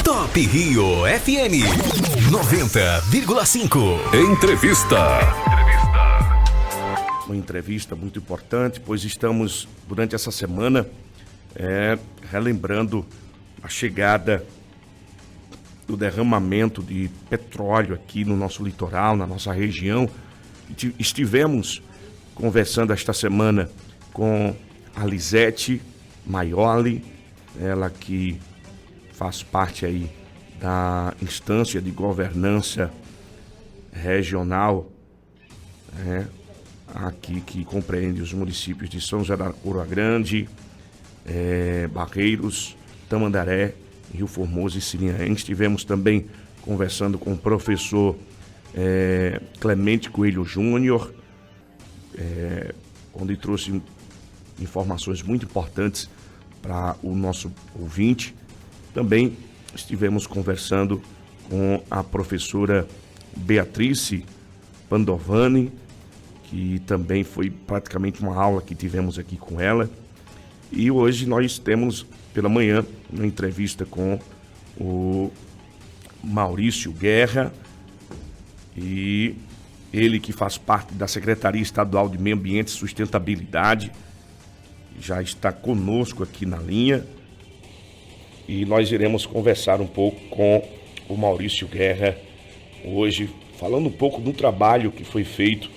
Top Rio FM 90,5. Entrevista. Uma entrevista muito importante, pois estamos, durante essa semana, relembrando a chegada do derramamento de petróleo aqui no nosso litoral, na nossa região. Estivemos conversando esta semana com a Lisete Maioli, ela que faz parte aí da instância de governança regional, aqui que compreende os municípios de São José da Coroa Grande, Barreiros, Tamandaré, Rio Formoso e Sirinhaém. Estivemos também conversando com o professor Clemente Coelho Júnior, onde trouxe informações muito importantes para o nosso ouvinte. Também estivemos conversando com a professora Beatrice Pandovani, que também foi praticamente uma aula que tivemos aqui com ela. E hoje nós temos pela manhã uma entrevista com o Maurício Guerra, e ele que faz parte da Secretaria Estadual de Meio Ambiente e Sustentabilidade, já está conosco aqui na linha, e nós iremos conversar um pouco com o Maurício Guerra hoje, falando um pouco do trabalho que foi feito,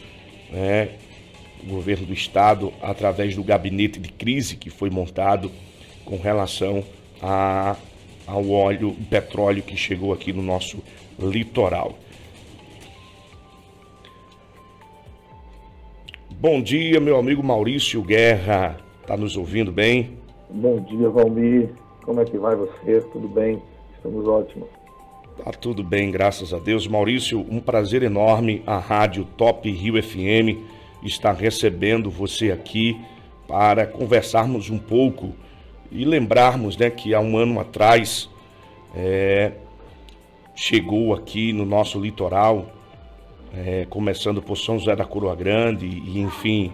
o governo do estado, através do gabinete de crise que foi montado com relação ao óleo e petróleo que chegou aqui no nosso litoral. Bom dia, meu amigo Maurício Guerra, está nos ouvindo bem? Bom dia, Valmir, como é que vai você? Tudo bem? Estamos ótimos. Tá tudo bem, graças a Deus. Maurício, um prazer enorme, a rádio Top Rio FM está recebendo você aqui para conversarmos um pouco e lembrarmos, que há um ano atrás chegou aqui no nosso litoral, começando por São José da Coroa Grande e enfim,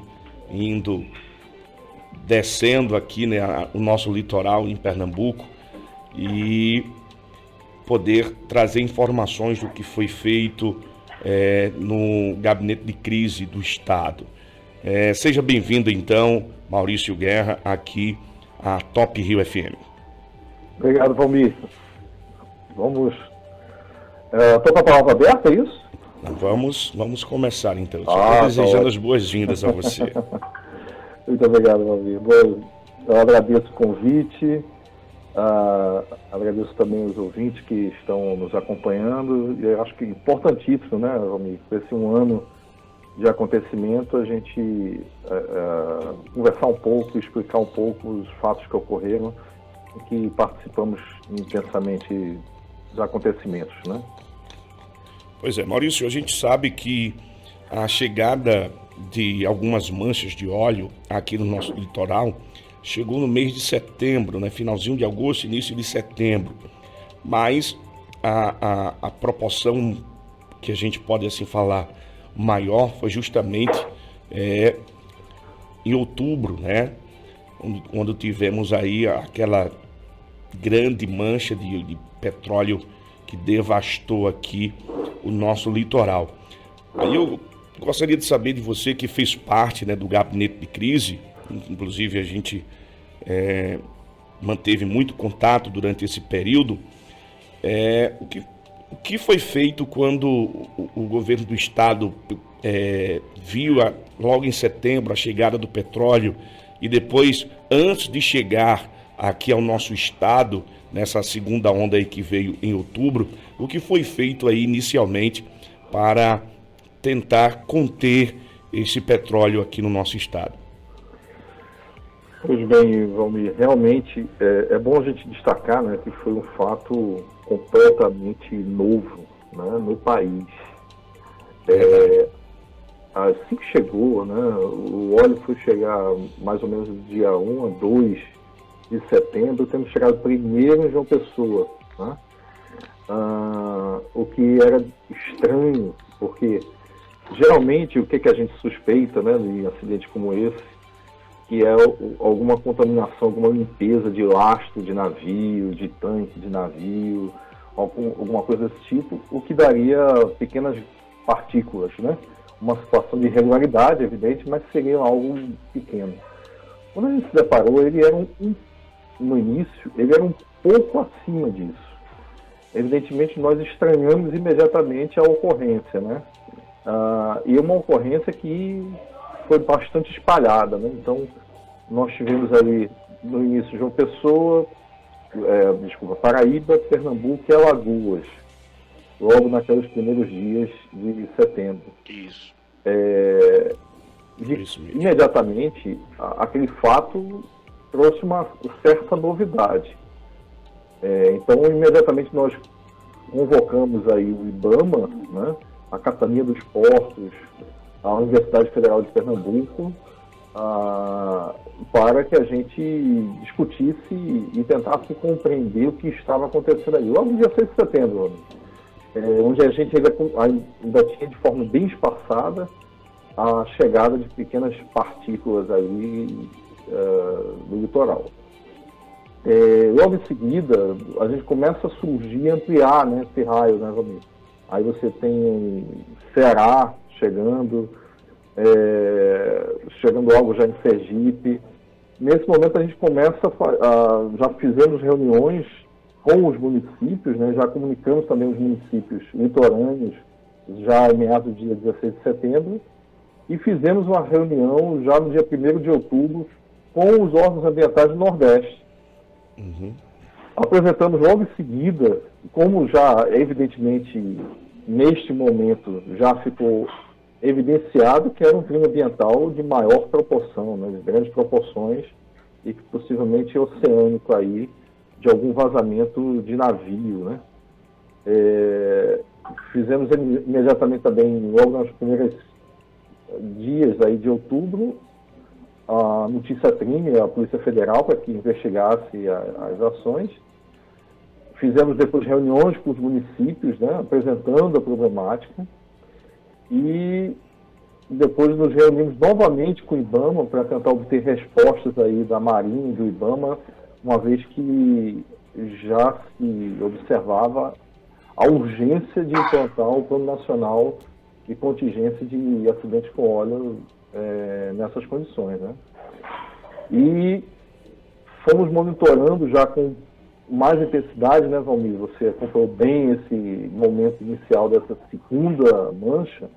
descendo aqui, o nosso litoral em Pernambuco, e poder trazer informações do que foi feito no gabinete de crise do estado. Seja bem-vindo então, Maurício Guerra, aqui a Top Rio FM. Obrigado, Valmir. Vamos... Estou com a palavra aberta, é isso? Vamos começar então. Estou desejando as boas-vindas a você. Muito obrigado, Valmir. Eu agradeço o convite, agradeço também os ouvintes que estão nos acompanhando, e eu acho que é importantíssimo, Valmir, por esse um ano de acontecimento, a gente conversar um pouco, explicar um pouco os fatos que ocorreram e que participamos intensamente dos acontecimentos, Pois é, Maurício, a gente sabe que a chegada de algumas manchas de óleo aqui no nosso litoral chegou no mês de setembro, finalzinho de agosto, início de setembro, mas a proporção que a gente pode assim falar maior foi justamente em outubro, quando tivemos aí aquela grande mancha de petróleo que devastou aqui o nosso litoral. Aí eu gostaria de saber de você, que fez parte do gabinete de crise, inclusive a gente manteve muito contato durante esse período, o que foi feito quando o governo do estado viu logo em setembro a chegada do petróleo, e depois, antes de chegar aqui ao nosso estado, nessa segunda onda aí que veio em outubro, o que foi feito aí inicialmente para tentar conter esse petróleo aqui no nosso estado? Pois bem, Valmir, realmente é bom a gente destacar que foi um fato completamente novo no país. Assim que chegou, o óleo foi chegar mais ou menos do dia 1 a 2 de setembro, temos chegado primeiro em João Pessoa, o que era estranho, porque geralmente o que a gente suspeita em acidente como esse que é alguma contaminação, alguma limpeza de lastro de navio, de tanque de navio, alguma coisa desse tipo, o que daria pequenas partículas, né? Uma situação de irregularidade, evidente, mas seria algo pequeno. Quando a gente se deparou, ele era no início, ele era um pouco acima disso. Evidentemente, nós estranhamos imediatamente a ocorrência, né? E uma ocorrência que foi bastante espalhada, né? Então, nós tivemos ali, no início, João Pessoa, Paraíba, Pernambuco e Alagoas, logo naqueles primeiros dias de setembro. Isso. Isso mesmo. Imediatamente, aquele fato trouxe uma certa novidade. Então, imediatamente nós convocamos aí o IBAMA, né, a Capitania dos Portos, a Universidade Federal de Pernambuco, para que a gente discutisse e tentasse compreender o que estava acontecendo aí. Logo no dia 6 de setembro, onde a gente ainda tinha de forma bem espaçada a chegada de pequenas partículas ali no litoral. Logo em seguida, a gente começa a surgir, ampliar, né, esse raio, né, Romir? Aí você tem Ceará chegando logo já em Sergipe. Nesse momento a gente começa já fizemos reuniões com os municípios, né, já comunicamos também os municípios litorâneos, já em meados do dia 16 de setembro, e fizemos uma reunião já no dia 1º de outubro com os órgãos ambientais do Nordeste. Uhum. Apresentamos logo em seguida, como já evidentemente neste momento já ficou evidenciado que era um crime ambiental de maior proporção, né, de grandes proporções, e que possivelmente oceânico aí, de algum vazamento de navio, né? Fizemos imediatamente também, logo nos primeiros dias aí de outubro, a notícia crime, a Polícia Federal, para que investigasse as ações. Fizemos depois reuniões com os municípios, né, apresentando a problemática, e depois nos reunimos novamente com o IBAMA para tentar obter respostas aí da Marinha e do IBAMA, uma vez que já se observava a urgência de implantar o Plano Nacional de Contingência de Acidentes com Óleo nessas condições, né? E fomos monitorando já com mais intensidade, né, Valmir? Você acompanhou bem esse momento inicial dessa segunda mancha.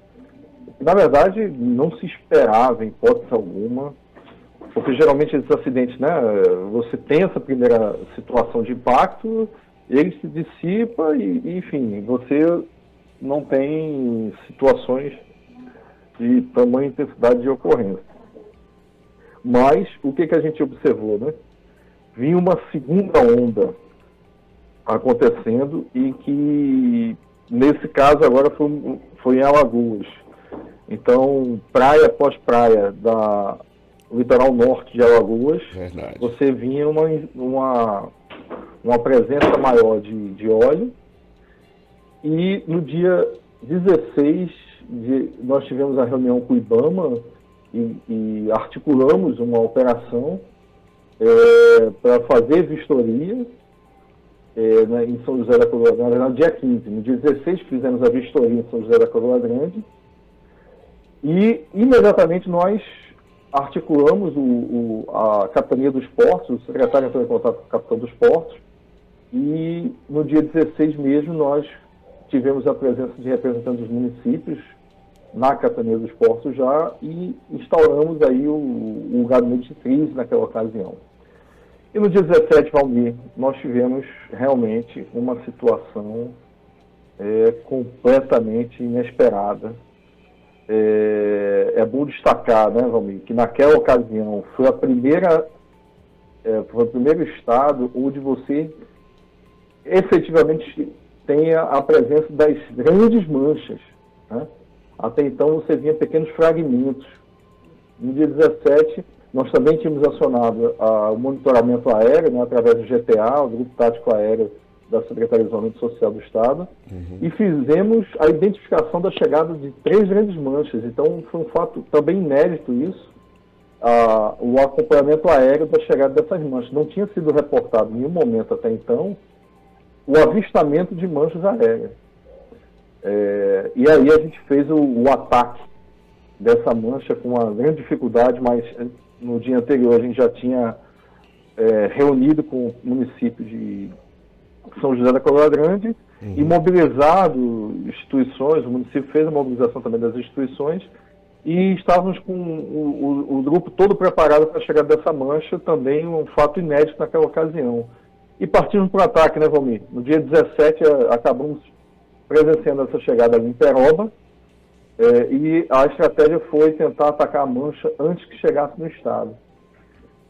Na verdade, não se esperava, em hipótese alguma, porque geralmente esses acidentes, né, você tem essa primeira situação de impacto, ele se dissipa e enfim, você não tem situações de tamanha intensidade de ocorrência. Mas o que a gente observou, né? Vinha uma segunda onda acontecendo e que, nesse caso, agora foi em Alagoas. Então, praia após praia do litoral norte de Alagoas, Verdade. você vinha uma presença maior de óleo. E no dia 16, nós tivemos a reunião com o IBAMA e articulamos uma operação para fazer vistoria em São José da Coroa Grande, no dia 15. No dia 16 fizemos a vistoria em São José da Coroa Grande e imediatamente nós articulamos a Capitania dos Portos, o secretário entrou em contato com o capitão dos portos, e no dia 16 mesmo nós tivemos a presença de representantes dos municípios na Capitania dos Portos já e instauramos aí o gabinete de crise naquela ocasião. E no dia 17, Valmir, nós tivemos realmente uma situação completamente inesperada. É bom destacar, né, Valmir, que naquela ocasião foi o primeiro estado onde você efetivamente tem a presença das grandes manchas, né? Até então você vinha pequenos fragmentos. No dia 17, nós também tínhamos acionado o monitoramento aéreo, né, através do GTA, o Grupo Tático Aéreo da Secretaria de Desenvolvimento Social do Estado, e fizemos a identificação da chegada de 3 grandes manchas. Então foi um fato também inédito isso, o acompanhamento aéreo da chegada dessas manchas. Não tinha sido reportado em nenhum momento até então o avistamento de manchas aéreas. E aí a gente fez o ataque dessa mancha com uma grande dificuldade, mas no dia anterior a gente já tinha reunido com o município de São José da Coroa Grande e mobilizado instituições. O município fez a mobilização também das instituições e estávamos com o grupo todo preparado para a chegada dessa mancha, também um fato inédito naquela ocasião. E partimos para o ataque, né, Valmir? No dia 17 acabamos presenciando essa chegada ali em Peroba, e a estratégia foi tentar atacar a mancha antes que chegasse no estado.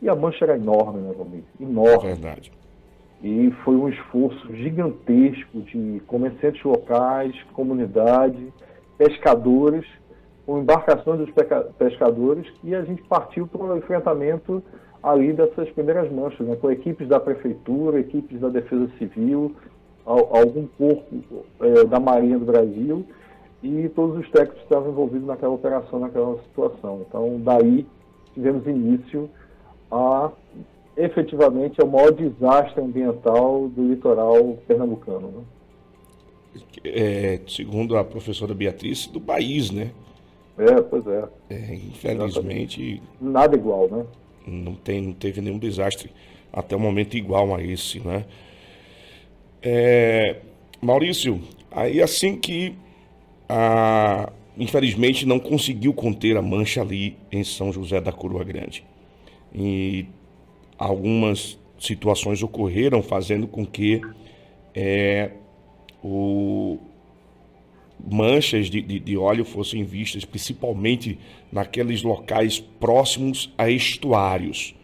E a mancha era enorme, né, Valmir? Enorme. Verdade. E foi um esforço gigantesco de comerciantes locais, comunidade, pescadores, com embarcações dos pescadores, e a gente partiu para o enfrentamento ali dessas primeiras manchas, né, com equipes da prefeitura, equipes da Defesa Civil, algum corpo da Marinha do Brasil e todos os técnicos que estavam envolvidos naquela operação, naquela situação. Então, daí tivemos início efetivamente, ao maior desastre ambiental do litoral pernambucano, né? Segundo a professora Beatriz, do país, né? Pois é. Infelizmente... Nada igual, né? Não teve nenhum desastre até o momento igual a esse, né? Maurício, aí assim que infelizmente não conseguiu conter a mancha ali em São José da Coroa Grande. E algumas situações ocorreram fazendo com que manchas de óleo fossem vistas, principalmente naqueles locais próximos a estuários,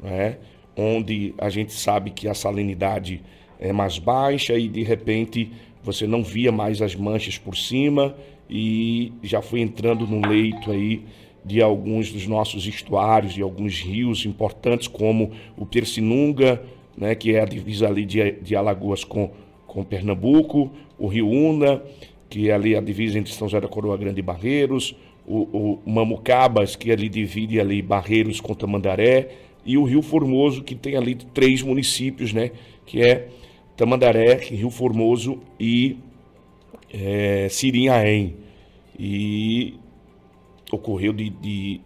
né? Onde a gente sabe que a salinidade é mais baixa e de repente você não via mais as manchas por cima e já foi entrando no leito aí de alguns dos nossos estuários, de alguns rios importantes como o Pircinunga, né, que é a divisa ali de Alagoas com Pernambuco, o Rio Una, que é ali a divisa entre São José da Coroa Grande e Barreiros, o Mamucabas, que ali divide ali Barreiros com Tamandaré, e o Rio Formoso, que tem ali 3 municípios, né, que é Tamandaré, Rio Formoso e Sirinhaém. E ocorreu de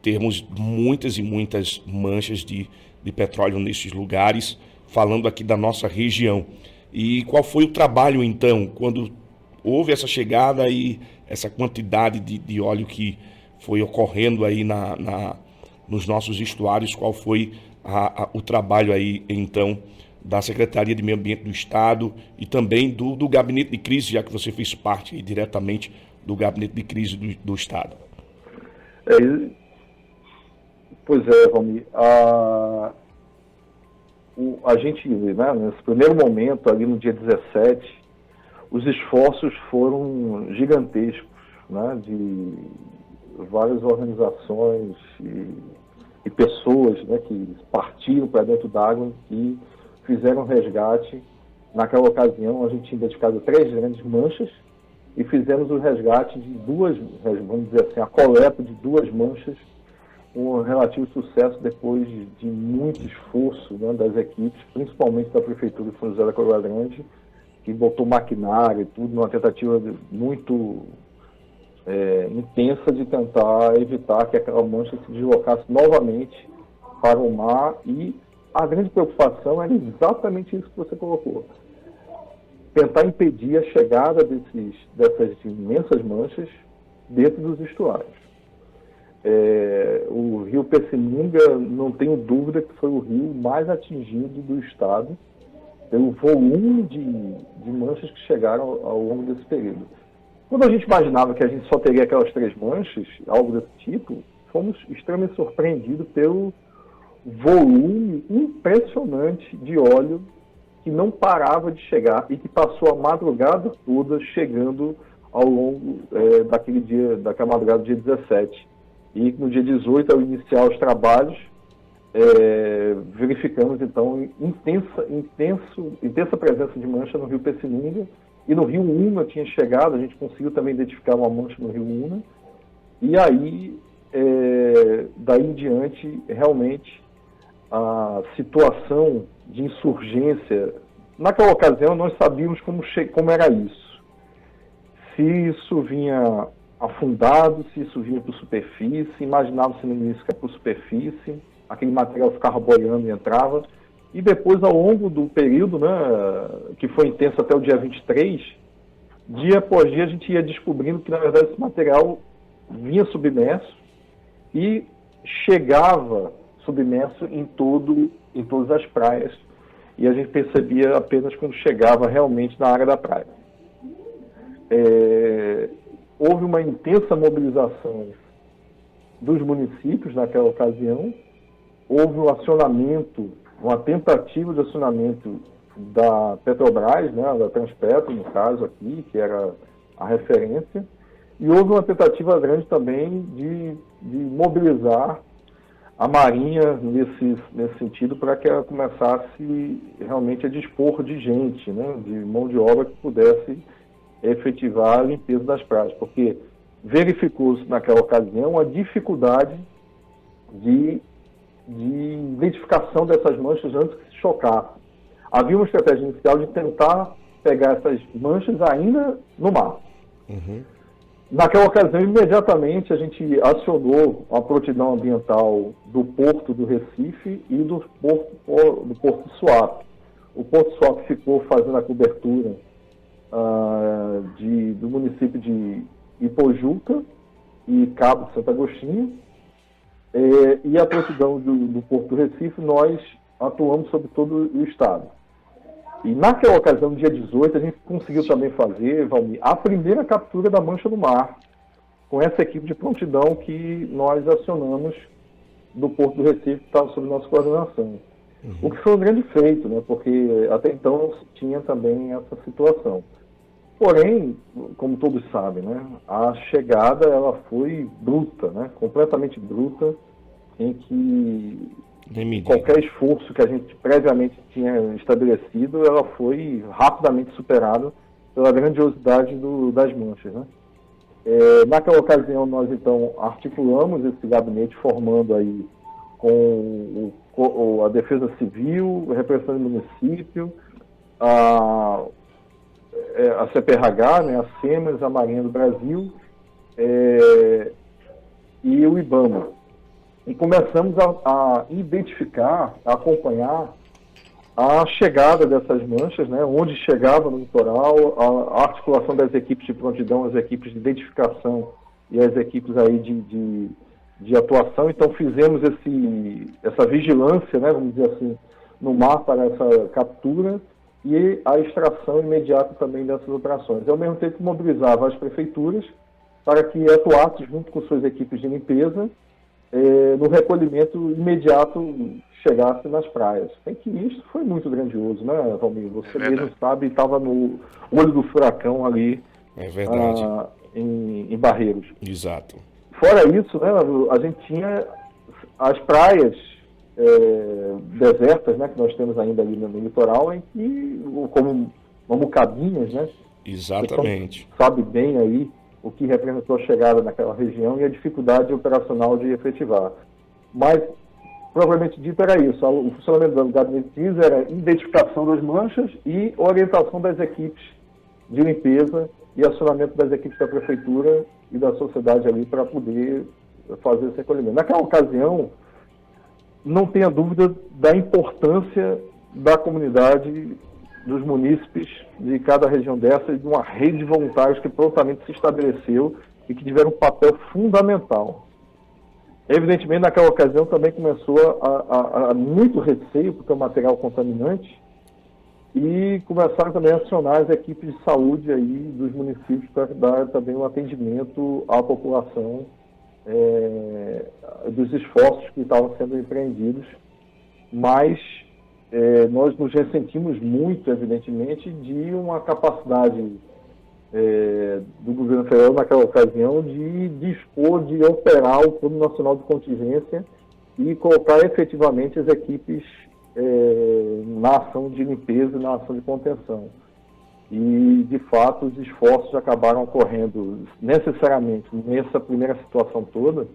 termos muitas e muitas manchas de petróleo nesses lugares, falando aqui da nossa região. E qual foi o trabalho, então, quando houve essa chegada e essa quantidade de óleo que foi ocorrendo aí nos nossos estuários? Qual foi o trabalho aí, então, da Secretaria de Meio Ambiente do Estado e também do Gabinete de Crise, já que você fez parte aí, diretamente do Gabinete de Crise do Estado? Pois é, Valmir. A gente, né, nesse primeiro momento, ali no dia 17, os esforços foram gigantescos, né, de várias organizações e pessoas, né, que partiram para dentro d'água e fizeram resgate. Naquela ocasião, a gente tinha identificado 3 grandes manchas e fizemos o resgate de 2, vamos dizer assim, a coleta de 2 manchas, com relativo sucesso depois de muito esforço, né, das equipes, principalmente da Prefeitura de São José da Coroa Grande, que botou maquinário e tudo numa tentativa muito intensa de tentar evitar que aquela mancha se deslocasse novamente para o mar. E a grande preocupação era exatamente isso que você colocou: tentar impedir a chegada dessas imensas manchas dentro dos estuários. O rio Pircinunga, não tenho dúvida que foi o rio mais atingido do estado pelo volume de manchas que chegaram ao longo desse período. Quando a gente imaginava que a gente só teria aquelas 3 manchas, algo desse tipo, fomos extremamente surpreendidos pelo volume impressionante de óleo que não parava de chegar e que passou a madrugada toda chegando ao longo daquela madrugada do dia 17. E no dia 18, ao iniciar os trabalhos, verificamos então intensa presença de mancha no rio Pircinunga, e no rio Una tinha chegado. A gente conseguiu também identificar uma mancha no rio Una, e aí daí em diante, realmente, a situação de insurgência, naquela ocasião nós sabíamos como era isso. Se isso vinha afundado, se isso vinha por superfície, imaginava-se no início que era por superfície, aquele material ficava boiando e entrava, e depois ao longo do período, né, que foi intenso até o dia 23, dia após dia a gente ia descobrindo que na verdade esse material vinha submerso e chegava submerso em todas as praias, e a gente percebia apenas quando chegava realmente na área da praia. Houve uma intensa mobilização dos municípios naquela ocasião, houve um acionamento, uma tentativa de acionamento da Petrobras, né, da Transpetro, no caso aqui, que era a referência, e houve uma tentativa grande também de mobilizar a Marinha nesse sentido, para que ela começasse realmente a dispor de gente, né, de mão de obra que pudesse efetivar a limpeza das praias, porque verificou-se naquela ocasião a dificuldade de identificação dessas manchas antes que se chocasse. Havia uma estratégia inicial de tentar pegar essas manchas ainda no mar. Uhum. Naquela ocasião, imediatamente, a gente acionou a prontidão ambiental do Porto do Recife e do Porto de Suape. O Porto de Suape ficou fazendo a cobertura do município de Ipojuca e Cabo de Santo Agostinho, e a prontidão do Porto do Recife, nós atuamos sobre todo o estado. E naquela ocasião, dia 18, a gente conseguiu também fazer, Valmir, a primeira captura da mancha do mar, com essa equipe de prontidão que nós acionamos do Porto do Recife, que estava sob nossa coordenação. Uhum. O que foi um grande feito, né, porque até então não se tinha também essa situação. Porém, como todos sabem, né, a chegada ela foi bruta, né, completamente bruta, em que qualquer esforço que a gente previamente tinha estabelecido, ela foi rapidamente superada pela grandiosidade das manchas, né. Naquela ocasião, nós então articulamos esse gabinete, formando aí com a Defesa Civil, a repressão do município, a CPRH, né, a SEMAS, a Marinha do Brasil e o IBAMA. E começamos a identificar, a acompanhar a chegada dessas manchas, né, onde chegava no litoral, a articulação das equipes de prontidão, as equipes de identificação e as equipes aí de atuação. Então fizemos essa vigilância, né, vamos dizer assim, no mar para essa captura e a extração imediata também dessas operações. Ao mesmo tempo mobilizava as prefeituras para que atuassem junto com suas equipes de limpeza no recolhimento imediato chegasse nas praias. Tem que isso foi muito grandioso, né, Valmir? Você mesmo sabe, estava no olho do furacão ali em Barreiros. Exato. Fora isso, né, a gente tinha as praias desertas, né, que nós temos ainda ali no litoral, em que, como Mamucabinhas, né? Exatamente. Você sabe bem aí o que representou a chegada naquela região e a dificuldade operacional de efetivar. Mas, provavelmente dito, era isso. O funcionamento do gabinete de crise era identificação das manchas e orientação das equipes de limpeza e acionamento das equipes da prefeitura e da sociedade ali para poder fazer esse recolhimento. Naquela ocasião, não tenha dúvida da importância da comunidade, dos munícipes de cada região dessa e de uma rede de voluntários que prontamente se estabeleceu e que tiveram um papel fundamental. Evidentemente, naquela ocasião também começou a muito receio, porque é um material contaminante, e começaram também a acionar as equipes de saúde aí dos municípios para dar também um atendimento à população dos esforços que estavam sendo empreendidos, mas nós nos ressentimos muito, evidentemente, de uma capacidade do governo federal naquela ocasião de dispor, de operar o Plano Nacional de Contingência e colocar efetivamente as equipes na ação de limpeza e na ação de contenção. E, de fato, os esforços acabaram ocorrendo necessariamente nessa primeira situação toda,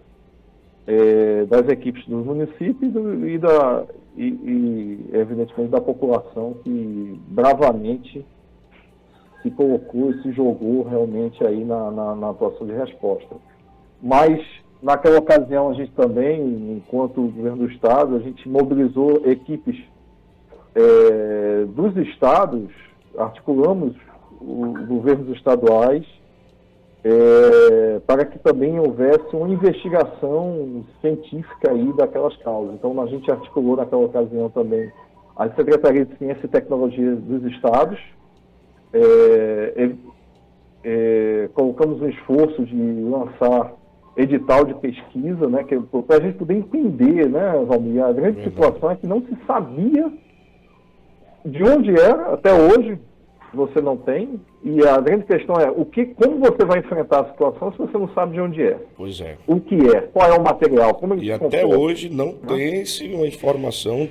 das equipes dos municípios e, evidentemente, da população que bravamente se colocou e se jogou realmente aí na atuação de resposta. Mas, naquela ocasião, a gente também, enquanto governo do Estado, a gente mobilizou equipes dos estados, articulamos os governos estaduais para que também houvesse uma investigação científica aí daquelas causas. Então, a gente articulou naquela ocasião também a Secretaria de Ciência e Tecnologia dos estados, colocamos um esforço de lançar edital de pesquisa, né, para a gente poder entender, né, Valmir, a grande situação é que não se sabia de onde era, até hoje você não tem, e a grande questão é como você vai enfrentar a situação se você não sabe de onde é. Pois é. O que é, qual é o material, como ele E até hoje não tem-se uma informação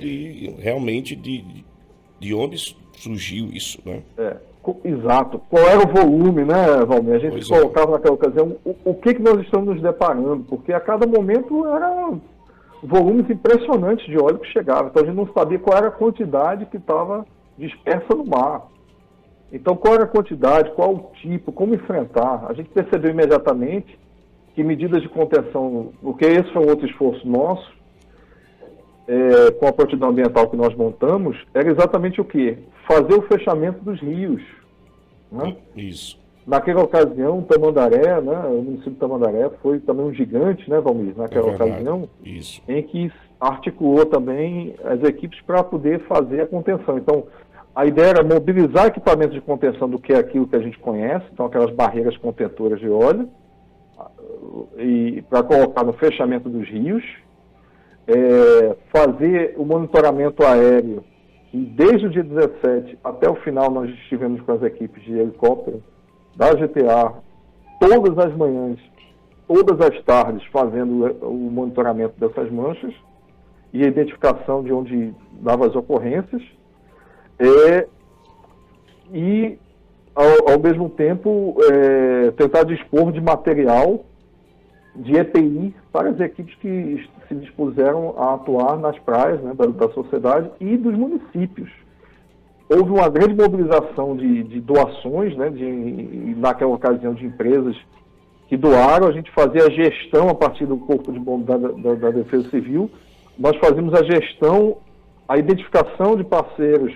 realmente de onde surgiu isso, né? Exato. Qual era o volume, né, Valmir? A gente colocava naquela ocasião o que nós estamos nos deparando, porque a cada momento eram volumes impressionantes de óleo que chegava. Então a gente não sabia qual era a quantidade que estava dispersa no mar. Então qual era a quantidade, qual o tipo, como enfrentar. A gente percebeu imediatamente que medidas de contenção, porque esse foi um outro esforço nosso, com a prontidão ambiental que nós montamos, era exatamente o quê? Fazer o fechamento dos rios. Né? Isso. Naquela ocasião, Tamandaré, né, o município de Tamandaré foi também um gigante, né, Valmir? Naquela ocasião, isso. Em que articulou também as equipes para poder fazer a contenção. Então, a ideia era mobilizar equipamentos de contenção do que é aquilo que a gente conhece, então aquelas barreiras contentoras de óleo, e para colocar no fechamento dos rios, fazer o monitoramento aéreo, e desde o dia 17 até o final nós estivemos com as equipes de helicóptero da GTA, todas as manhãs, todas as tardes, fazendo o monitoramento dessas manchas e a identificação de onde dava as ocorrências, e ao mesmo tempo tentar dispor de material de EPI para as equipes que se dispuseram a atuar nas praias, né, da sociedade e dos municípios. Houve uma grande mobilização de doações, né, naquela ocasião de empresas que doaram. A gente fazia a gestão a partir do Corpo de Bombeiros da Defesa Civil. Nós fazíamos a gestão, a identificação de parceiros,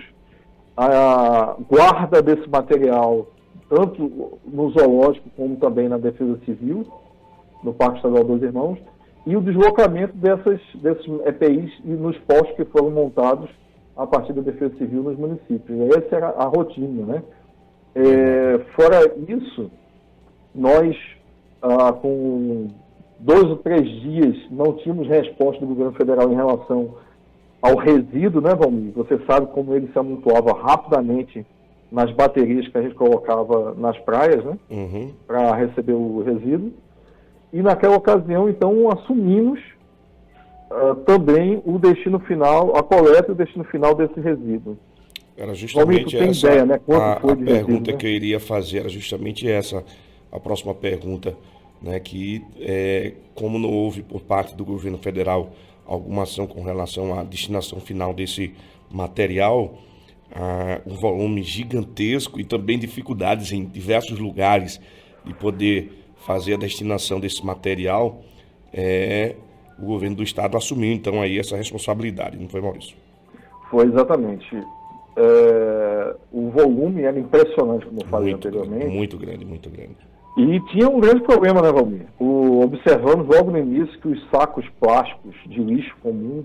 a guarda desse material, tanto no zoológico como também na Defesa Civil, no Parque Estadual dos Irmãos, e o deslocamento desses EPIs nos postos que foram montados a partir da Defesa Civil nos municípios. Essa era a rotina, né? Fora isso, nós, com 2 ou 3 dias, não tínhamos resposta do governo federal em relação ao resíduo, né, Valmir? Você sabe como ele se amontoava rapidamente nas baterias que a gente colocava nas praias, né? Para receber o resíduo. E naquela ocasião, então, assumimos também o destino final, a coleta e o destino final desse resíduo. Era justamente essa ideia, né? a pergunta resíduo, né? Que eu iria fazer, era justamente essa, a próxima pergunta, né? Que como não houve por parte do governo federal alguma ação com relação à destinação final desse material, um volume gigantesco e também dificuldades em diversos lugares de poder fazer a destinação desse material, o governo do estado assumiu então aí essa responsabilidade, não foi, Maurício? Foi exatamente. O volume era impressionante, como eu falei anteriormente. Muito grande, muito grande. E tinha um grande problema, né, Valmir? Observamos logo no início que os sacos plásticos de lixo comum,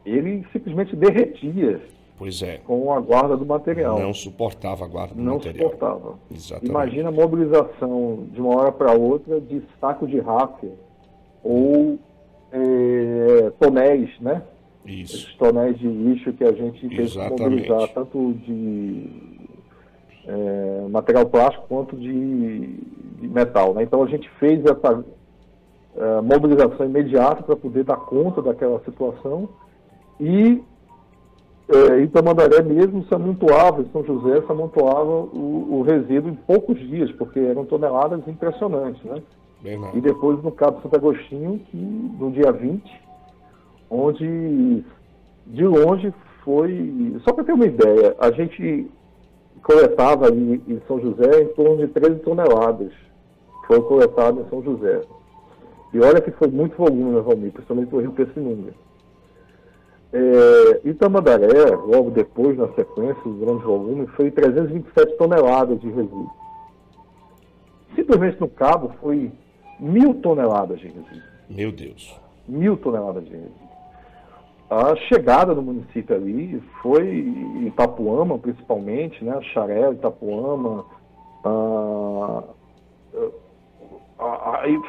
ele simplesmente derretia. Pois é. Com a guarda do material. Não suportava a guarda do material. Não suportava. Exatamente. Imagina a mobilização de uma hora para outra de saco de ráfia ou tonéis, né? Isso. Esses tonéis de lixo que a gente teve que mobilizar, tanto de material plástico quanto de metal, né? Então a gente fez essa mobilização imediata para poder dar conta daquela situação e em Tamandaré mesmo se amontoava, em São José se amontoava o resíduo em poucos dias, porque eram toneladas impressionantes, né? Verdade. E depois no Cabo Santo Agostinho, que no dia 20, onde de longe foi... Só para ter uma ideia, a gente coletava ali em São José em torno de 13 toneladas. Foi coletado em São José. E olha que foi muito volume, né, Valmir, principalmente no Rio Pircinunga. Em Tamandaré, logo depois, na sequência, o grande volume, foi 327 toneladas de resíduo. Simplesmente no Cabo foi 1.000 toneladas de resíduo. Meu Deus. 1.000 toneladas de resíduo. A chegada do município ali foi em Itapuama, principalmente, né? Xaré, Itapuama.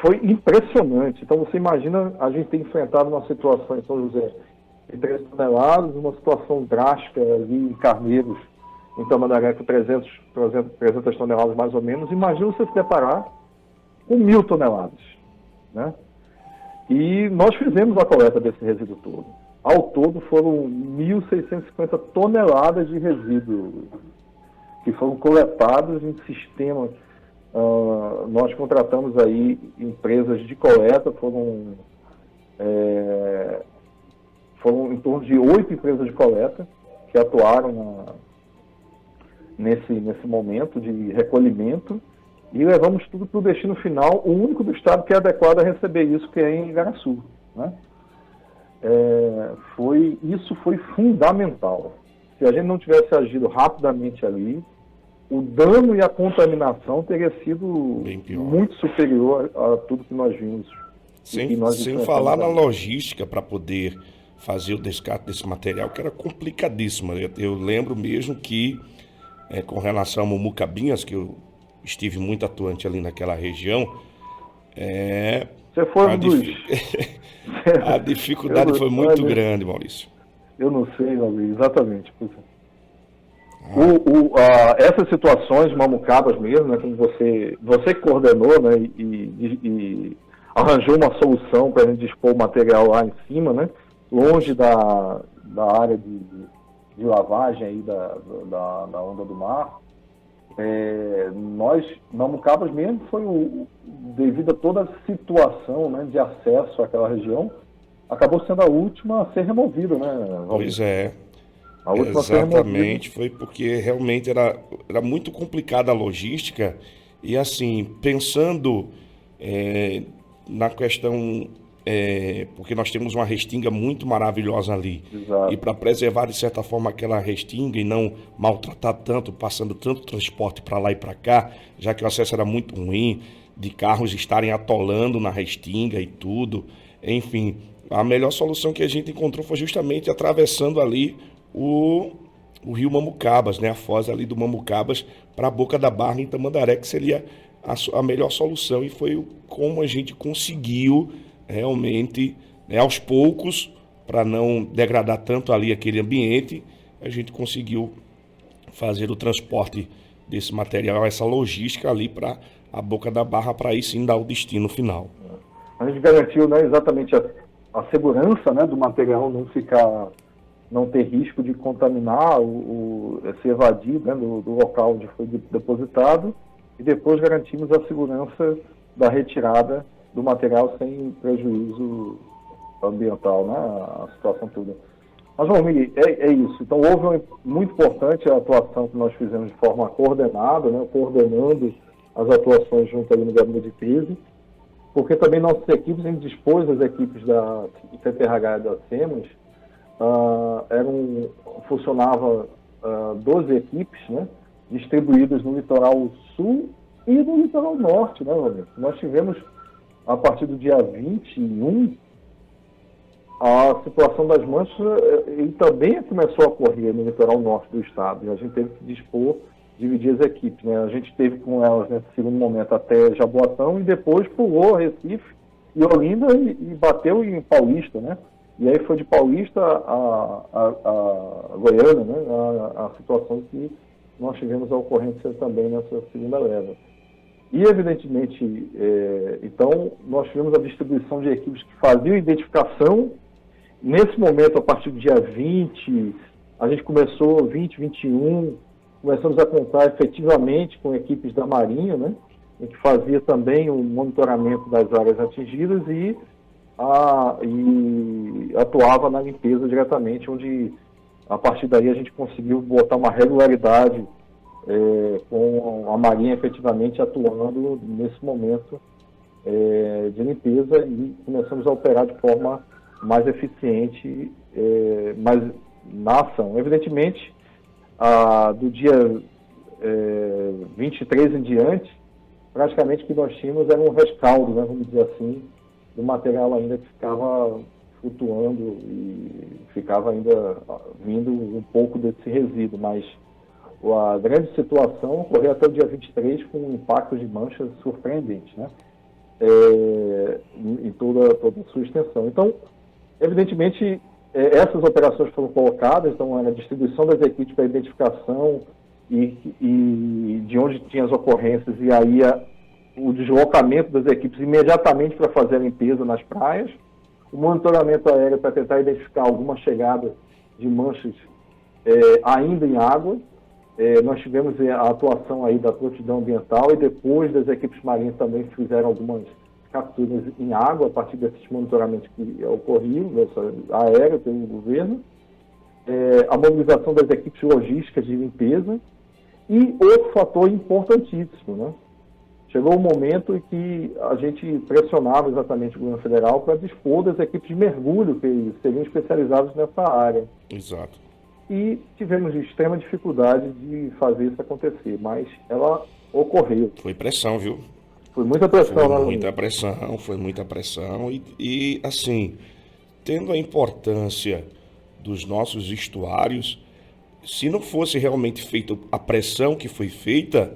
Foi impressionante. Então você imagina a gente ter enfrentado uma situação em São José de 3 toneladas, uma situação drástica ali em Carneiros, em Tamandaré, com 300 toneladas mais ou menos. Imagina você se deparar com 1.000 toneladas, né? E nós fizemos a coleta desse resíduo todo. Ao todo foram 1.650 toneladas de resíduo que foram coletados em sistema. Nós contratamos aí empresas de coleta, foram em torno de 8 empresas de coleta que atuaram nesse momento de recolhimento e levamos tudo para o destino final, o único do estado que é adequado a receber isso, que é em Igaraçu, né? Isso foi fundamental. Se a gente não tivesse agido rapidamente ali, o dano e a contaminação teria sido muito superior a tudo que nós vimos. Sem falar na logística para poder fazer o descarte desse material, que era complicadíssimo. Eu lembro mesmo que, com relação a Mumucabinhas, que eu estive muito atuante ali naquela região, Você foi a dificuldade foi muito grande, Maurício. Eu não sei, exatamente. Essas situações, Mamucabas mesmo, né, como você coordenou, né, e arranjou uma solução para a gente dispor o material lá em cima, né, longe da área de lavagem aí da onda do mar. Mamucabas mesmo foi devido a toda a situação, né, de acesso àquela região, acabou sendo a última a ser removida, né? Pois é. Exatamente, foi porque realmente era muito complicada a logística e assim, pensando na questão, porque nós temos uma restinga muito maravilhosa ali. Exato. E para preservar de certa forma aquela restinga e não maltratar tanto, passando tanto transporte para lá e para cá, já que o acesso era muito ruim, de carros estarem atolando na restinga e tudo, enfim, a melhor solução que a gente encontrou foi justamente atravessando ali o rio Mamucabas, né? A foz ali do Mamucabas para a Boca da Barra em Tamandaré, que seria a melhor solução, e foi como a gente conseguiu realmente, né, aos poucos, para não degradar tanto ali aquele ambiente, a gente conseguiu fazer o transporte desse material, essa logística ali para a Boca da Barra, para aí sim dar o destino final. A gente garantiu, né, exatamente a segurança, né, do material não ter risco de contaminar, se evadir, né, do local onde foi depositado, e depois garantimos a segurança da retirada do material sem prejuízo ambiental, né, a situação toda. Mas, Valmir, é isso. Então, houve muito importante a atuação que nós fizemos de forma coordenada, né, coordenando as atuações junto ali no gabinete de crise, porque também nossas equipes, a gente dispôs as equipes da CTRH e da SEMAS, funcionava 12 equipes, né, distribuídas no litoral sul e no litoral norte, né, Valmir? Nós tivemos, a partir do dia 21, a situação das manchas também começou a ocorrer no litoral norte do estado, e a gente teve que dividir as equipes, né? A gente teve com elas nesse segundo momento até Jaboatão e depois pulou Recife e Olinda e bateu em Paulista, né? E aí foi de Paulista a Goiânia, né? A situação que nós tivemos a ocorrência também nessa segunda leva. E, evidentemente, então, nós tivemos a distribuição de equipes que faziam identificação. Nesse momento, a partir do dia 20, a gente começou, 20, 21, começamos a contar efetivamente com equipes da Marinha, né? em que fazia também o monitoramento das áreas atingidas e atuava na limpeza diretamente, onde a partir daí a gente conseguiu botar uma regularidade com a Marinha efetivamente atuando nesse momento de limpeza, e começamos a operar de forma mais eficiente mais na ação. Evidentemente, do dia 23 em diante, praticamente o que nós tínhamos era um rescaldo, né, vamos dizer assim, do material ainda que ficava flutuando e ficava ainda vindo um pouco desse resíduo, mas a grande situação ocorreu até o dia 23 com um impacto de manchas surpreendente, né, em toda a sua extensão. Então, evidentemente, essas operações foram colocadas, então, a distribuição das equipes para identificação e de onde tinha as ocorrências, e aí o deslocamento das equipes imediatamente para fazer a limpeza nas praias, o monitoramento aéreo para tentar identificar alguma chegada de manchas ainda em água. Nós tivemos a atuação aí da prontidão ambiental, e depois das equipes marinhas também fizeram algumas capturas em água a partir desses monitoramentos que ocorriam, aéreo pelo governo, a mobilização das equipes logísticas de limpeza, e outro fator importantíssimo, né? Chegou um momento em que a gente pressionava exatamente o governo federal para dispor das equipes de mergulho que seriam especializadas nessa área. Exato. E tivemos extrema dificuldade de fazer isso acontecer, mas ela ocorreu. Foi pressão, viu? Foi muita pressão. Foi muita pressão. E assim, tendo a importância dos nossos estuários, se não fosse realmente feita a pressão que foi feita,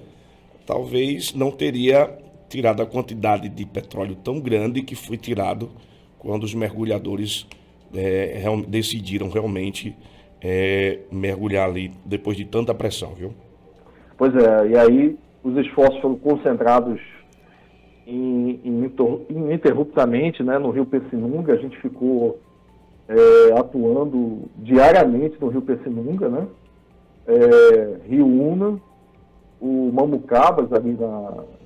talvez não teria tirado a quantidade de petróleo tão grande que foi tirado quando os mergulhadores decidiram realmente mergulhar ali depois de tanta pressão, viu? Pois é, e aí os esforços foram concentrados ininterruptamente, né, no Rio Pessinunga. A gente ficou atuando diariamente no Rio Pessinunga, né? Rio Una, o Mamucabas ali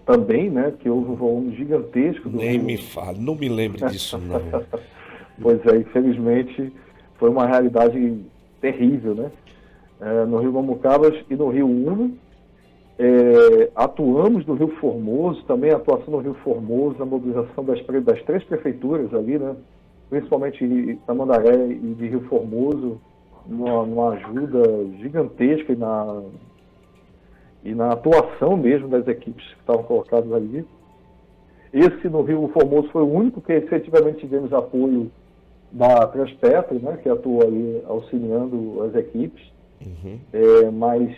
também, né, que houve um volume gigantesco do Nem rio. me fale, não me lembre disso não. Pois é, infelizmente foi uma realidade terrível, né? No Rio Mamucabas e no Rio Una. Atuamos no Rio Formoso, também a atuação no Rio Formoso, na mobilização das 3 prefeituras ali, né? Principalmente de Tamandaré e de Rio Formoso, numa ajuda gigantesca e na atuação mesmo das equipes que estavam colocadas ali. Esse no Rio Formoso foi o único que efetivamente tivemos apoio da Transpetro, né, que atuou aí auxiliando as equipes, mas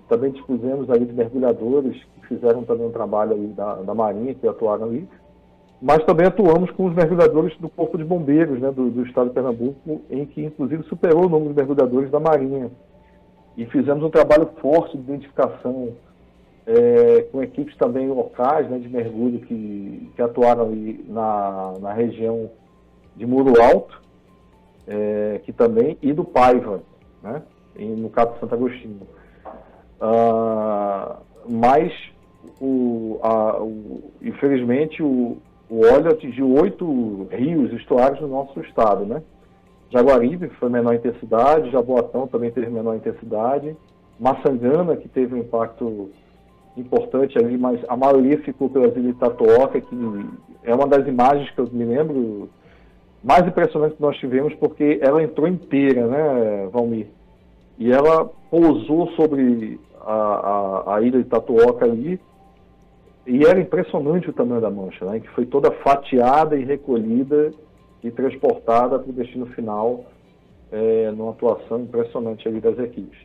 também dispusemos aí de mergulhadores que fizeram também um trabalho aí da Marinha, que atuaram ali, mas também atuamos com os mergulhadores do Corpo de Bombeiros, né, do Estado de Pernambuco, em que inclusive superou o número de mergulhadores da Marinha. E fizemos um trabalho forte de identificação com equipes também locais, né, de mergulho que atuaram ali na região de Muro Alto, que também, e do Paiva, né, no Cabo Santo Agostinho. Mas, infelizmente, o óleo atingiu 8 rios estuários no nosso estado, né? Jaguaribe foi menor intensidade, Jaboatão também teve menor intensidade, Maçangana, que teve um impacto importante ali, mas a maioria ficou pelas ilhas de Itatoca, que é uma das imagens que eu me lembro mais impressionantes que nós tivemos, porque ela entrou inteira, né, Valmir? E ela pousou sobre a ilha de Itatoca ali, e era impressionante o tamanho da mancha, né, que foi toda fatiada e recolhida e transportada para o destino final, numa atuação impressionante ali das equipes.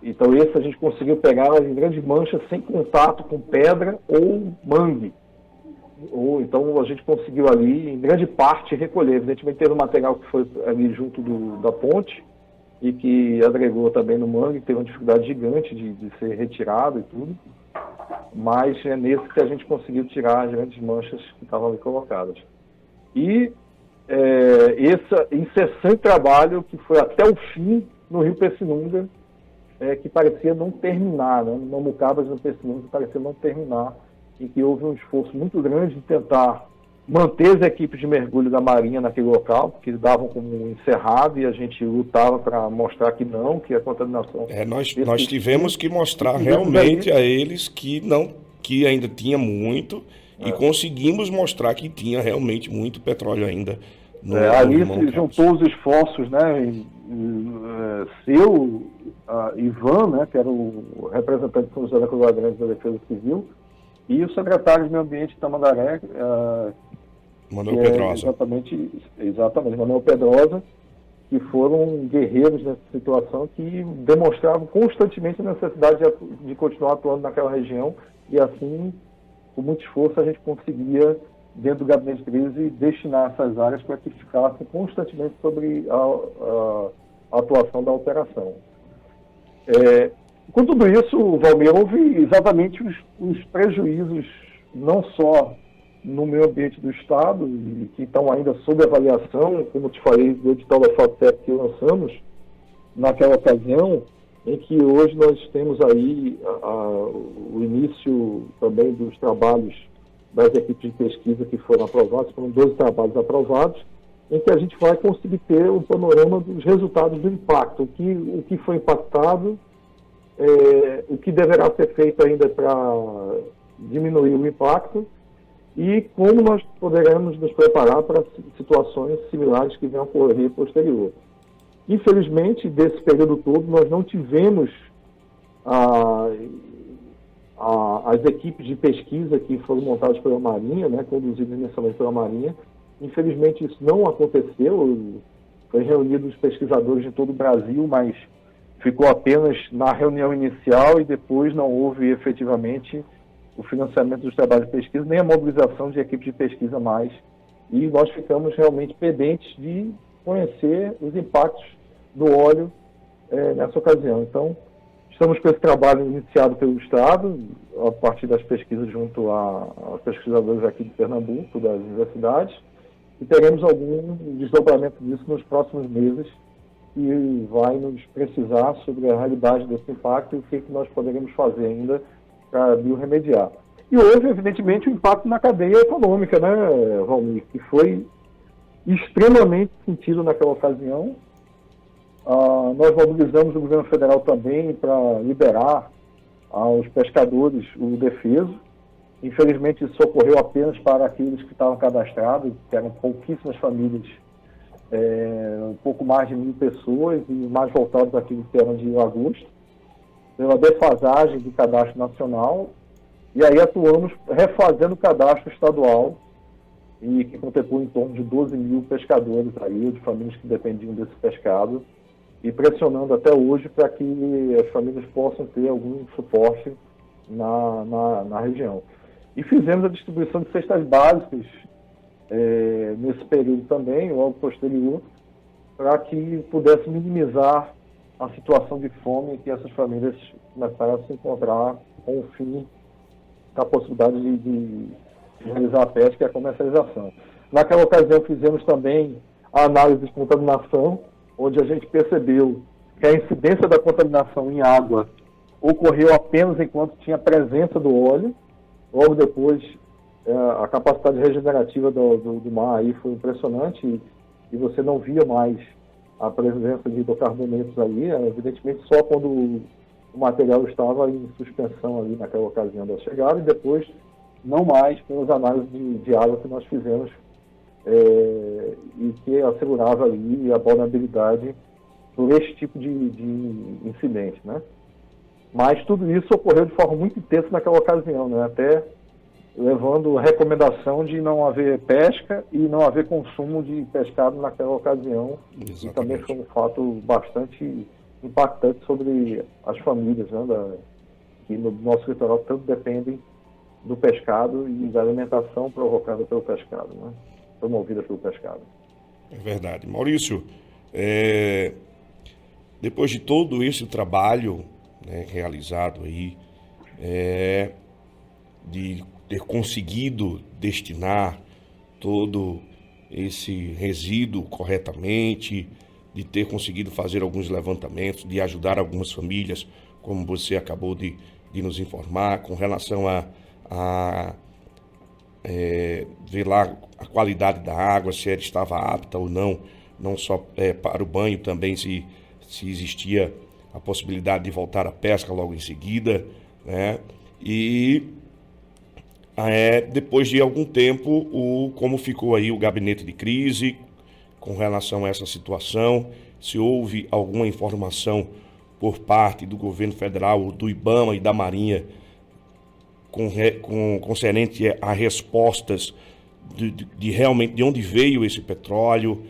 Então esse a gente conseguiu pegar elas em grandes manchas sem contato com pedra ou mangue. Então a gente conseguiu ali, em grande parte, recolher. Evidentemente teve um material que foi ali junto da ponte e que agregou também no mangue, que teve uma dificuldade gigante de ser retirado e tudo. Mas é nesse que a gente conseguiu tirar as grandes manchas que estavam ali colocadas. E esse incessante trabalho que foi até o fim no Rio Pessinunga, que parecia não terminar, né? Mamucabas no Pecimento que parecia não terminar, e que houve um esforço muito grande de tentar manter as equipes de mergulho da Marinha naquele local, que davam como encerrado, e a gente lutava para mostrar que não, que a contaminação... Nós tivemos que mostrar realmente a eles que ainda tinha muito, e conseguimos mostrar que tinha realmente muito petróleo ainda no ali Irmão se juntou os esforços, né, Ivan, né, que era o representante de São José da Cruz Grande da Defesa Civil, e o secretário de Meio Ambiente de Tamandaré, Manuel Pedrosa. Exatamente, Manuel Pedrosa, que foram guerreiros nessa situação, que demonstravam constantemente a necessidade de continuar atuando naquela região, e assim, com muito esforço, a gente conseguia, dentro do gabinete de crise, destinar essas áreas para que ficassem constantemente sobre a atuação da operação. Com tudo isso, Valmir, houve exatamente os prejuízos, não só no meio ambiente do Estado, e que estão ainda sob avaliação, como te falei, do edital da FATEC que lançamos naquela ocasião, em que hoje nós temos aí o início também dos trabalhos das equipes de pesquisa que foram aprovados, foram 12 trabalhos aprovados, em que a gente vai conseguir ter um panorama dos resultados do impacto, o que foi impactado, o que deverá ser feito ainda para diminuir o impacto, e como nós poderemos nos preparar para situações similares que venham a ocorrer posterior. Infelizmente, desse período todo, nós não tivemos as equipes de pesquisa que foram montadas pela Marinha, né, conduzidas inicialmente pela Marinha. Infelizmente, isso não aconteceu. Foi reunido os pesquisadores de todo o Brasil, mas ficou apenas na reunião inicial e depois não houve efetivamente o financiamento dos trabalhos de pesquisa, nem a mobilização de equipes de pesquisa mais. E nós ficamos realmente pendentes de conhecer os impactos do óleo nessa ocasião. Então, estamos com esse trabalho iniciado pelo Estado, a partir das pesquisas junto a pesquisadores aqui de Pernambuco, das universidades, e teremos algum desdobramento disso nos próximos meses, e vai nos precisar sobre a realidade desse impacto e o que nós poderemos fazer ainda para biorremediar. E houve, evidentemente, um impacto na cadeia econômica, né, Valmir, que foi extremamente sentido naquela ocasião. Nós mobilizamos o governo federal também para liberar aos pescadores o defeso. Infelizmente, isso ocorreu apenas para aqueles que estavam cadastrados, que eram pouquíssimas famílias, um pouco mais de 1.000 pessoas, e mais voltados àqueles que eram de agosto, pela defasagem do cadastro nacional, e aí atuamos refazendo o cadastro estadual, e que contemplou em torno de 12.000 pescadores aí, de famílias que dependiam desse pescado, e pressionando até hoje para que as famílias possam ter algum suporte na região. E fizemos a distribuição de cestas básicas nesse período também, logo posterior, para que pudesse minimizar a situação de fome que essas famílias começaram a se encontrar com o fim da possibilidade de realizar a pesca e a comercialização. Naquela ocasião fizemos também a análise de contaminação, onde a gente percebeu que a incidência da contaminação em água ocorreu apenas enquanto tinha presença do óleo. Logo depois, a capacidade regenerativa do mar aí foi impressionante, e você não via mais a presença de hidrocarbonetos ali, evidentemente só quando o material estava em suspensão ali naquela ocasião da chegada, e depois não mais pelas análises de água que nós fizemos, e que assegurava ali a vulnerabilidade por esse tipo de incidente, né? Mas tudo isso ocorreu de forma muito intensa naquela ocasião, né? Até levando a recomendação de não haver pesca e não haver consumo de pescado naquela ocasião. Exatamente. E também foi um fato bastante impactante sobre as famílias, né, que no nosso litoral tanto dependem do pescado e da alimentação provocada pelo pescado, né, promovida pelo pescado. É verdade. Maurício, depois de todo esse trabalho, né, realizado aí, de ter conseguido destinar todo esse resíduo corretamente, de ter conseguido fazer alguns levantamentos, de ajudar algumas famílias, como você acabou de nos informar, com relação a ver lá a qualidade da água, se ela estava apta ou não, não só para o banho, também se existia a possibilidade de voltar à pesca logo em seguida, né? E depois de algum tempo, como ficou aí o gabinete de crise com relação a essa situação, se houve alguma informação por parte do governo federal, do IBAMA e da Marinha, concernente a respostas de realmente de onde veio esse petróleo,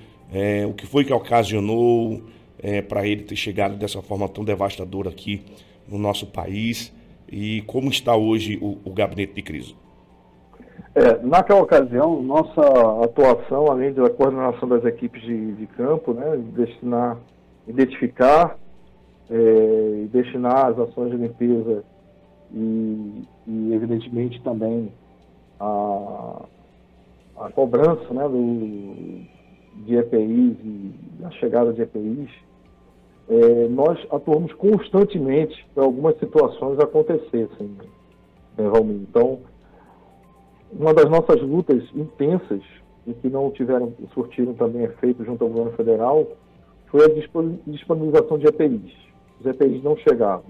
o que foi que ocasionou para ele ter chegado dessa forma tão devastadora aqui no nosso país, e como está hoje o gabinete de crise? Naquela ocasião, nossa atuação, além da coordenação das equipes de campo, né, identificar e destinar as ações de limpeza e evidentemente também a cobrança, né, de EPIs e a chegada de EPIs, nós atuamos constantemente para algumas situações acontecerem, Valmir. Então, uma das nossas lutas intensas e que não surtiram também efeito junto ao governo federal foi a disponibilização de EPIs. Os EPIs não chegaram.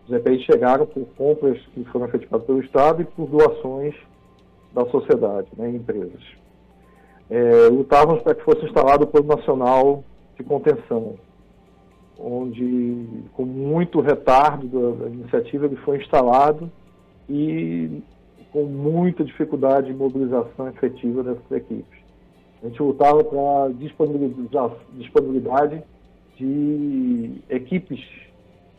Os EPIs chegaram por compras que foram efetivadas pelo Estado e por doações da sociedade, né, em empresas. Lutávamos para que fosse instalado o Plano Nacional de Contenção, onde, com muito retardo da iniciativa, ele foi instalado e com muita dificuldade de mobilização efetiva dessas equipes. A gente lutava para a disponibilidade de equipes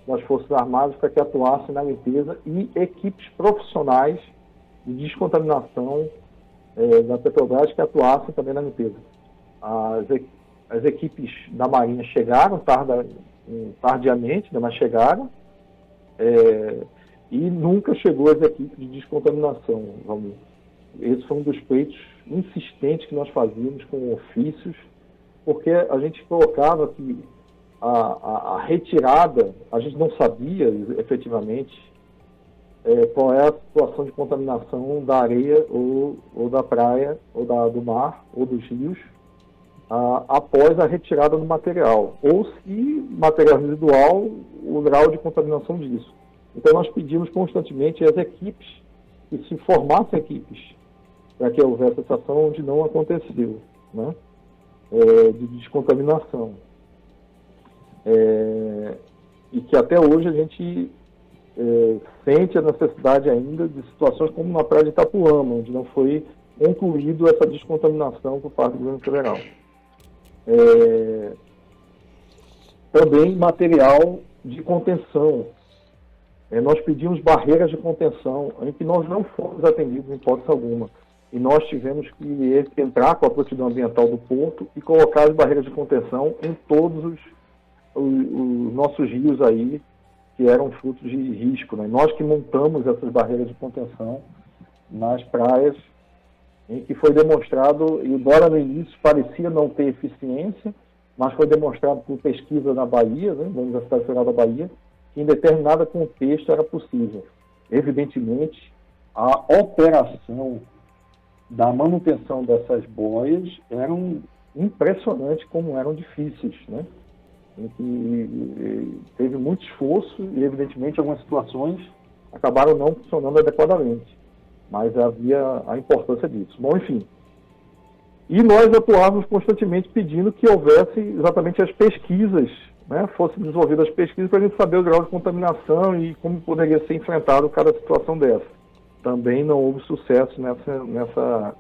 das Forças Armadas para que atuassem na limpeza e equipes profissionais de descontaminação da Petrobras que atuassem também na limpeza. As equipes da Marinha chegaram tardiamente, mas chegaram, e nunca chegou as equipes de descontaminação. Esse foi um dos pleitos insistentes que nós fazíamos com ofícios, porque a gente colocava que a retirada, a gente não sabia efetivamente qual é a situação de contaminação da areia ou da praia, ou do mar, ou dos rios, após a retirada do material, ou se material residual, o grau de contaminação disso. Então nós pedimos constantemente às equipes que se formassem equipes para que houvesse essa ação, onde não aconteceu, né, de descontaminação. E que até hoje a gente sente a necessidade ainda de situações como na praia de Itapuama, onde não foi concluído essa descontaminação por parte do governo federal. Também material de contenção. Nós pedimos barreiras de contenção, em que nós não fomos atendidos em hipótese alguma. E nós tivemos que entrar com a prontidão ambiental do porto e colocar as barreiras de contenção em todos os nossos rios aí, que eram frutos de risco, né? Nós que montamos essas barreiras de contenção nas praias, em que foi demonstrado, e embora no início parecia não ter eficiência, mas foi demonstrado por pesquisa na Bahia, né, da Universidade Federal da Bahia, que em determinado contexto era possível. Evidentemente, a operação da manutenção dessas boias eram impressionante como eram difíceis, né? E teve muito esforço e, evidentemente, algumas situações acabaram não funcionando adequadamente, mas havia a importância disso. Bom, enfim. E nós atuávamos constantemente pedindo que houvesse exatamente as pesquisas, né, fossem desenvolvidas as pesquisas para a gente saber o grau de contaminação e como poderia ser enfrentado cada situação dessa. Também não houve sucesso nessa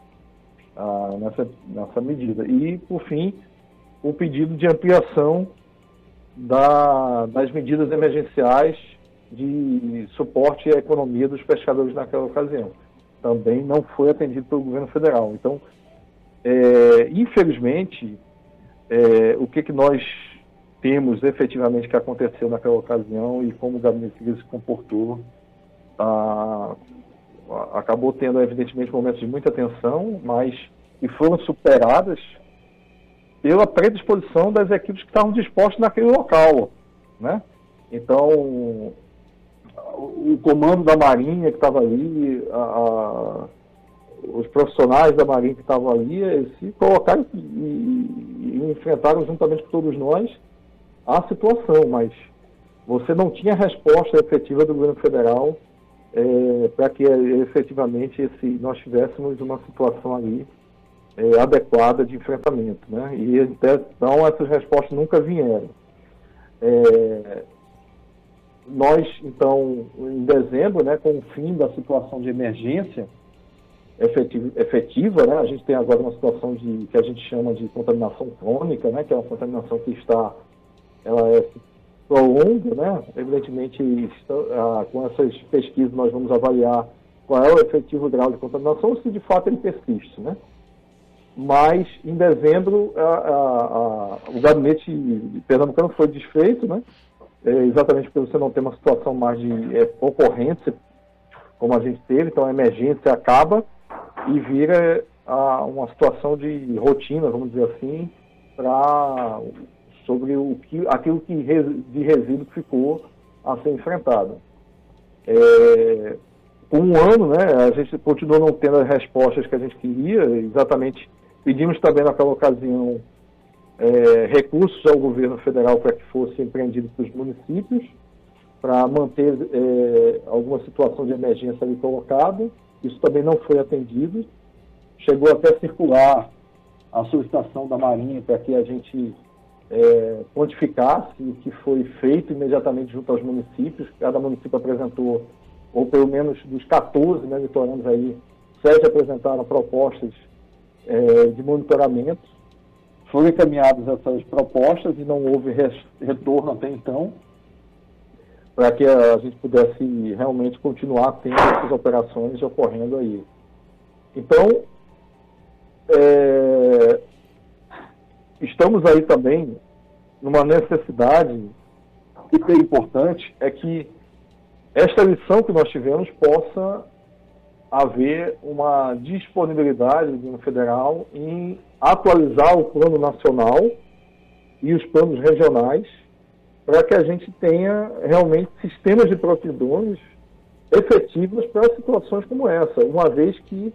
medida. E, por fim, o pedido de ampliação das medidas emergenciais de suporte à economia dos pescadores naquela ocasião. Também não foi atendido pelo governo federal. Então, infelizmente, o que nós temos efetivamente que aconteceu naquela ocasião e como o gabinete de crise se comportou, acabou tendo, evidentemente, momentos de muita tensão, mas que foram superadas pela predisposição das equipes que estavam dispostas naquele local, né? Então, o comando da Marinha que estava ali, os profissionais da Marinha que estavam ali, se colocaram e enfrentaram juntamente com todos nós a situação, mas você não tinha resposta efetiva do governo federal para que efetivamente nós tivéssemos uma situação ali adequada de enfrentamento, né? E então essas respostas nunca vieram. Nós, então, em dezembro, né, com o fim da situação de emergência efetiva, né, a gente tem agora uma situação que a gente chama de contaminação crônica, né, que é uma contaminação que ela prolonga, né? Evidentemente, com essas pesquisas nós vamos avaliar qual é o efetivo grau de contaminação, se de fato ele persiste, né? Mas, em dezembro, o gabinete pernambucano foi desfeito, né? Exatamente porque você não tem uma situação mais de ocorrência, como a gente teve, então a emergência acaba e vira uma situação de rotina, vamos dizer assim, sobre aquilo de resíduo que ficou a ser enfrentado. Com um ano, né, a gente continuou não tendo as respostas que a gente queria, exatamente pedimos também naquela ocasião recursos ao governo federal para que fosse empreendido para os municípios, para manter alguma situação de emergência ali colocada. Isso também não foi atendido. Chegou até a circular a solicitação da Marinha para que a gente quantificasse o que foi feito imediatamente junto aos municípios. Cada município apresentou, ou pelo menos dos 14 monitorandos aí, 7 apresentaram propostas de monitoramento. Foram encaminhadas essas propostas e não houve retorno até então, para que a gente pudesse realmente continuar tendo essas operações ocorrendo aí. Então, estamos aí também numa necessidade, e que é importante, é que esta lição que nós tivemos possa haver uma disponibilidade do governo federal em atualizar o plano nacional e os planos regionais para que a gente tenha realmente sistemas de prontidões efetivos para situações como essa, uma vez que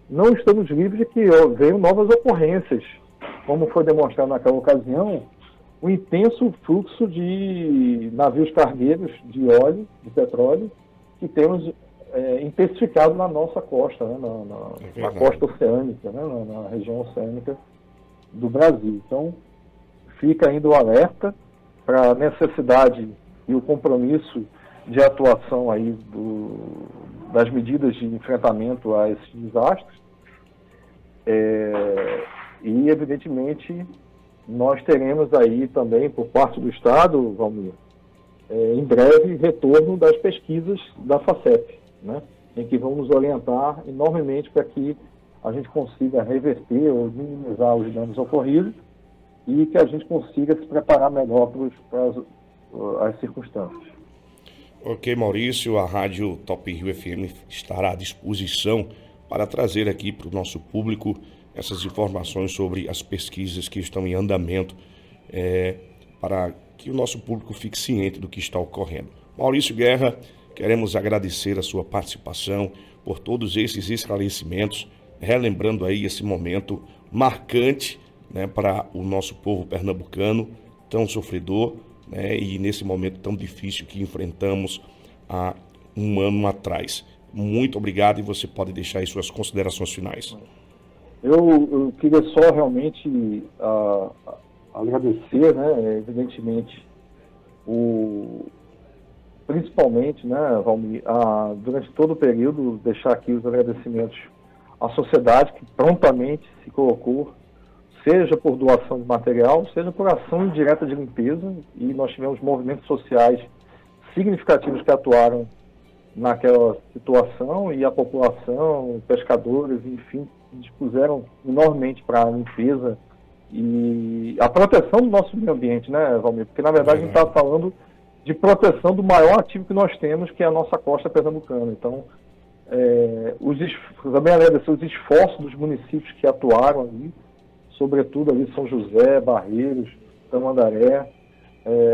não estamos livres de que venham novas ocorrências, como foi demonstrado naquela ocasião, um intenso fluxo de navios cargueiros de óleo, de petróleo, que temos intensificado na nossa costa, né, na costa oceânica, né, na região oceânica do Brasil. Então, fica ainda o alerta para a necessidade e o compromisso de atuação aí das medidas de enfrentamento a esses desastres. E, evidentemente, nós teremos aí também, por parte do Estado, Valmir, em breve, retorno das pesquisas da FACEP, né, em que vamos orientar enormemente para que a gente consiga reverter ou minimizar os danos ocorridos e que a gente consiga se preparar melhor para as circunstâncias. Ok, Maurício, a Rádio Top Rio FM estará à disposição para trazer aqui para o nosso público essas informações sobre as pesquisas que estão em andamento, para que o nosso público fique ciente do que está ocorrendo. Maurício Guerra, queremos agradecer a sua participação por todos esses esclarecimentos, relembrando aí esse momento marcante, né, para o nosso povo pernambucano, tão sofredor, né, e nesse momento tão difícil que enfrentamos há um ano atrás. Muito obrigado, e você pode deixar aí suas considerações finais. Eu queria só realmente agradecer, né, evidentemente, principalmente, né, Valmir, durante todo o período, deixar aqui os agradecimentos à sociedade que prontamente se colocou, seja por doação de material, seja por ação indireta de limpeza, e nós tivemos movimentos sociais significativos que atuaram naquela situação, e a população, pescadores, enfim, dispuseram enormemente para a limpeza e a proteção do nosso meio ambiente, né, Valmir? Porque, na verdade, a gente está falando de proteção do maior ativo que nós temos, que é a nossa costa pernambucana. Então, também agradecer os esforços dos municípios que atuaram ali, sobretudo ali São José, Barreiros, Tamandaré,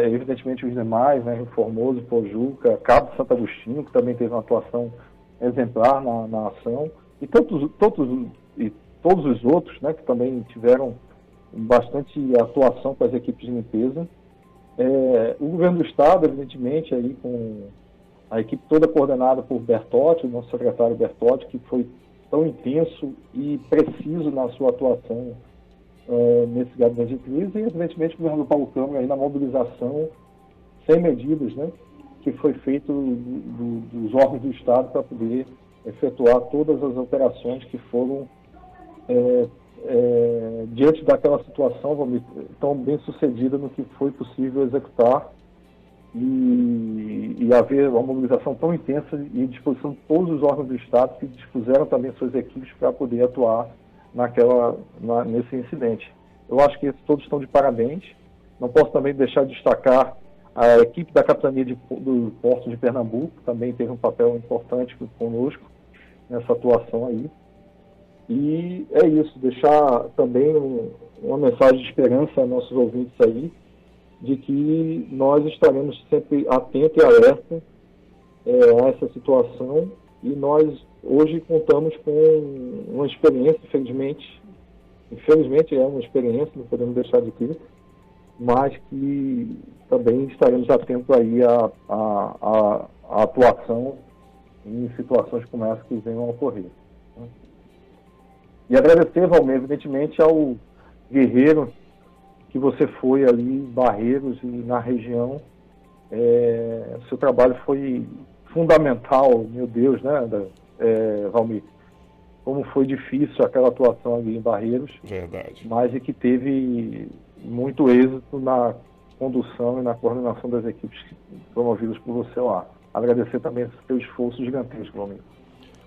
evidentemente os demais, né, Rio Formoso, Pojuca, Cabo Santo Agostinho, que também teve uma atuação exemplar na ação, e todos os outros, né, que também tiveram bastante atuação com as equipes de limpeza. O governo do estado, evidentemente, aí com a equipe toda coordenada por Bertotti, o nosso secretário Bertotti, que foi tão intenso e preciso na sua atuação nesse gabinete de crise, e evidentemente o governador Paulo Câmara aí na mobilização sem medidas, né, que foi feito dos órgãos do estado para poder efetuar todas as operações que foram diante daquela situação tão bem sucedida no que foi possível executar e haver uma mobilização tão intensa e disposição de todos os órgãos do estado que dispuseram também suas equipes para poder atuar nesse incidente. Eu acho que esses todos estão de parabéns. Não posso também deixar de destacar a equipe da Capitania do Porto de Pernambuco, também teve um papel importante conosco nessa atuação aí. E é isso, deixar também uma mensagem de esperança a nossos ouvintes aí, de que nós estaremos sempre atentos e alerta a essa situação, e nós hoje contamos com uma experiência, infelizmente é uma experiência, não podemos deixar de ter, mas que também estaremos atentos aí à atuação em situações como essa que venham a ocorrer. E agradecer, Valmir, evidentemente, ao guerreiro que você foi ali em Barreiros e na região. Seu trabalho foi fundamental, meu Deus, né, Valmir? Como foi difícil aquela atuação ali em Barreiros. Verdade. Mas que teve muito êxito na condução e na coordenação das equipes promovidas por você lá. Agradecer também esse seu esforço gigantesco, Valmir.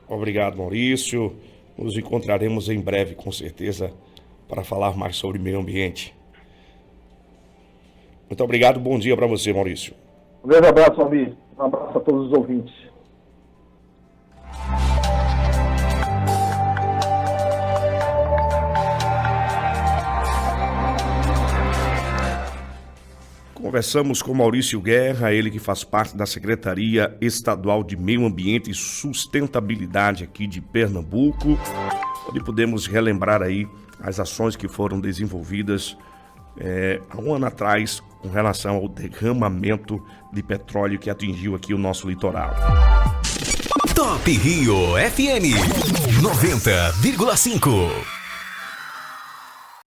Obrigado, Maurício. Nos encontraremos em breve, com certeza, para falar mais sobre meio ambiente. Muito obrigado, bom dia para você, Maurício. Um grande abraço, Valmir. Um abraço a todos os ouvintes. Conversamos com Maurício Guerra, ele que faz parte da Secretaria Estadual de Meio Ambiente e Sustentabilidade aqui de Pernambuco, onde podemos relembrar aí as ações que foram desenvolvidas há um ano atrás com relação ao derramamento de petróleo que atingiu aqui o nosso litoral. Top Rio FM 90,5.